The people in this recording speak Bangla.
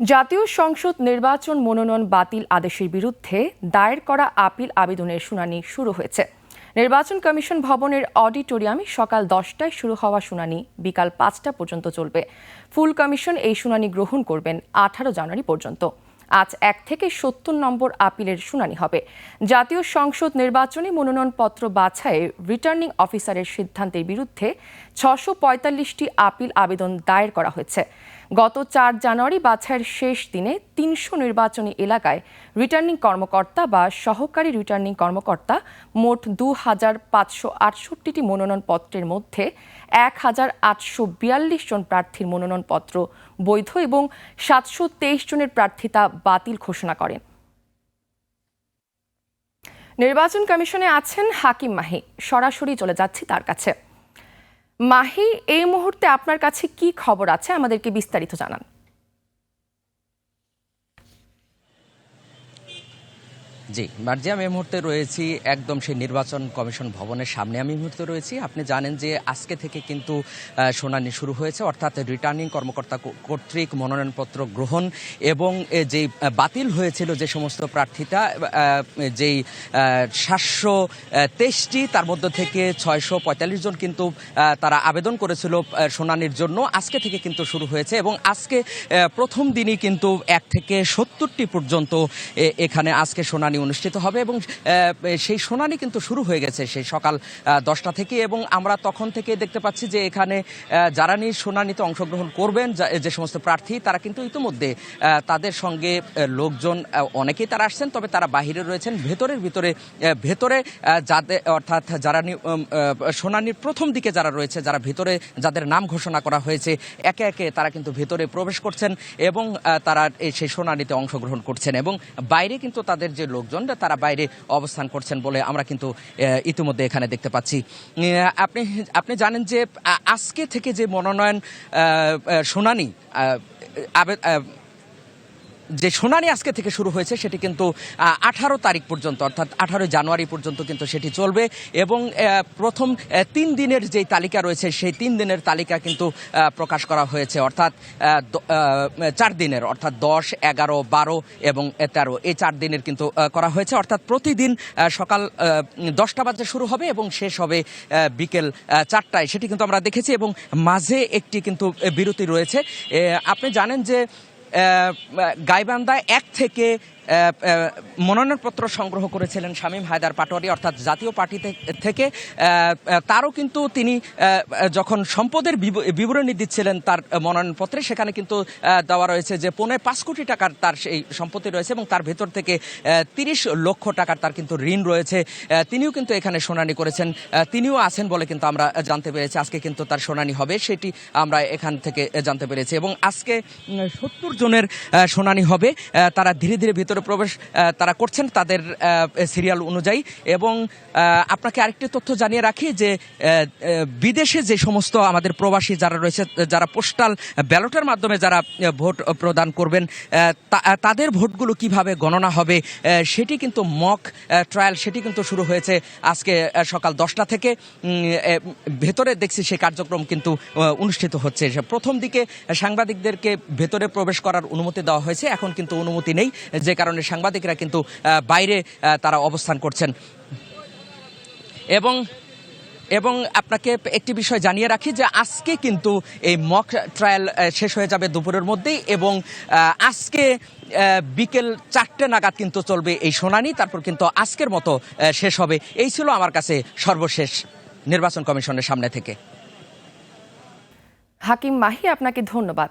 জাতীয় সংসদ নির্বাচন মনোনয়ন বাতিল আদেশের বিরুদ্ধে দায়ের করা আপিল আবেদনের শুনানি শুরু হয়েছে। নির্বাচন কমিশন ভবনের অডিটোরিয়ামে সকাল 10টায় শুরু হওয়া শুনানি বিকাল 5টা পর্যন্ত চলবে। ফুল কমিশন এই শুনানি গ্রহণ করবেন 18 জানুয়ারি পর্যন্ত। আজ 1 থেকে 70 নম্বর আপিলের শুনানি হবে। জাতীয় সংসদ নির্বাচনে মনোনয়নপত্র বাছাইয়ে রিটার্নিং অফিসারের সিদ্ধান্তের বিরুদ্ধে 645টি আপিল আবেদন দায়ের করা হয়েছে। গত 4 জানুয়ারি বাছাইয়ের শেষ দিনে 300 নির্বাচনী এলাকায় রিটার্নিং কর্মকর্তা বা সহকারী রিটার্নিং কর্মকর্তা মোট 2568টি মনোনয়নপত্রের মধ্যে 1842 জন প্রার্থীর মনোনয়নপত্র বৈধ এবং 723 জনের প্রার্থিতা বাতিল ঘোষণা করেন। নির্বাচন কমিশনে আছেন হাকিম মাহি, সরাসরি চলে যাচ্ছি তার কাছে। মাহি, এই মুহূর্তে আপনার কাছে কি খবর আছে, আমাদেরকে বিস্তারিত জানান। জি মার্জিয়া, আমি এই মুহূর্তে রয়েছি একদম সেই নির্বাচন কমিশন ভবনের সামনে। আমি এই মুহূর্তে রয়েছি। আপনি জানেন যে আজকে থেকে কিন্তু শুনানি শুরু হয়েছে, অর্থাৎ রিটার্নিং কর্মকর্তা কর্তৃক মনোনয়নপত্র গ্রহণ এবং যেই বাতিল হয়েছিল যে সমস্ত প্রার্থিতা, যেই 723টি, তার মধ্য থেকে 645 জন কিন্তু তারা আবেদন করেছিল শুনানির জন্য, আজকে থেকে কিন্তু শুরু হয়েছে এবং আজকে প্রথম দিনই কিন্তু 1 থেকে 70টি পর্যন্ত এখানে আজকে শুনানি অনুষ্ঠিত হবে এবং সেই শুনানি কিন্তু শুরু হয়ে গেছে সেই সকাল 10টা থেকে। এবং আমরা তখন থেকে দেখতে পাচ্ছি যে এখানে যারা নিয়ে শুনানিতে অংশগ্রহণ করবেন, যে সমস্ত প্রার্থী, তারা কিন্তু ইতিমধ্যে তাদের সঙ্গে লোকজন অনেকেই তারা আসছেন, তবে তারা বাহিরে রয়েছেন। ভেতরে যাদের, অর্থাৎ যারা শুনানির প্রথম দিকে যারা রয়েছে, যারা ভেতরে যাদের নাম ঘোষণা করা হয়েছে, একে একে তারা কিন্তু ভেতরে প্রবেশ করছেন এবং তারা সেই শুনানিতে অংশগ্রহণ করছেন এবং বাইরে কিন্তু তাদের যে লোকজন তারা বাইরে অবস্থান করছেন বলে আমরা কিন্তু ইতিমধ্যে এখানে দেখতে পাচ্ছি। আপনি জানেন যে আজকে থেকে যে মনোনয়ন শুনানি যে শুনানি আজকে থেকে শুরু হয়েছে সেটি কিন্তু 18 তারিখ পর্যন্ত, অর্থাৎ 18 জানুয়ারি পর্যন্ত কিন্তু সেটি চলবে এবং প্রথম 3 দিনের যেই তালিকা রয়েছে সেই 3 দিনের তালিকা কিন্তু প্রকাশ করা হয়েছে, অর্থাৎ 4 দিনের, অর্থাৎ 10, 11, 12 এবং 13, এই 4 দিনের কিন্তু করা হয়েছে। অর্থাৎ প্রতিদিন সকাল 10টা বাজে শুরু হবে এবং শেষ হবে বিকেল 4টায়, সেটি কিন্তু আমরা দেখেছি এবং মাঝে একটি কিন্তু বিরতি রয়েছে। আপনি জানেন যে গাইবান্ধায় 1 থেকে মনোনয়নপত্র সংগ্রহ করেছিলেন শামীম হায়দার পাটোয়ারি, অর্থাৎ জাতীয় পার্টি থেকে। তারও কিন্তু তিনি যখন সম্পদের বিবরণী দিচ্ছিলেন তার মনোনয়নপত্রে, সেখানে কিন্তু দেওয়া রয়েছে যে 5 কোটি টাকার তার সেই সম্পত্তি রয়েছে এবং তার ভেতর থেকে 30 লক্ষ টাকার তার কিন্তু ঋণ রয়েছে। তিনিও কিন্তু এখানে শুনানি করেছেন, তিনিও আছেন বলে কিন্তু আমরা জানতে পেরেছি। আজকে কিন্তু তার শুনানি হবে, সেটি আমরা এখান থেকে জানতে পেরেছি এবং আজকে 70 জনের শুনানি হবে। তারা ধীরে ধীরে ভিতরে প্রবেশ তারা করছেন তাদের সিরিয়াল অনুযায়ী। এবং আপনাকে আরেকটি তথ্য জানিয়ে রাখি যে বিদেশে যে সমস্ত আমাদের প্রবাসী যারা রয়েছে, যারা পোস্টাল ব্যালটের মাধ্যমে যারা ভোট প্রদান করবেন, তাদের ভোটগুলো কিভাবে গণনা হবে সেটি কিন্তু মক ট্রায়াল, সেটি কিন্তু শুরু হয়েছে আজকে সকাল 10টা থেকে। ভেতরে দেখছি সেই কার্যক্রম কিন্তু অনুষ্ঠিত হচ্ছে। প্রথম দিকে সাংবাদিকদেরকে ভেতরে প্রবেশ করার অনুমতি দেওয়া হয়েছে, এখন কিন্তু অনুমতি নেই, যে কারণে সাংবাদিকরা কিন্তু বাইরে তারা অবস্থান করছেন। এবং আপনাকে একটি বিষয় জানিয়ে রাখি যে আজকে কিন্তু এই মক ট্রায়াল শেষ হয়ে যাবে দুপুরের মধ্যেই এবং আজকে বিকেল 4টে নাগাদ কিন্তু চলবে এই শুনানি, তারপর কিন্তু আজকের মতো শেষ হবে। এই ছিল আমার কাছে সর্বশেষ নির্বাচন কমিশনের সামনে থেকে। হাকিম মাহি, আপনাকে ধন্যবাদ।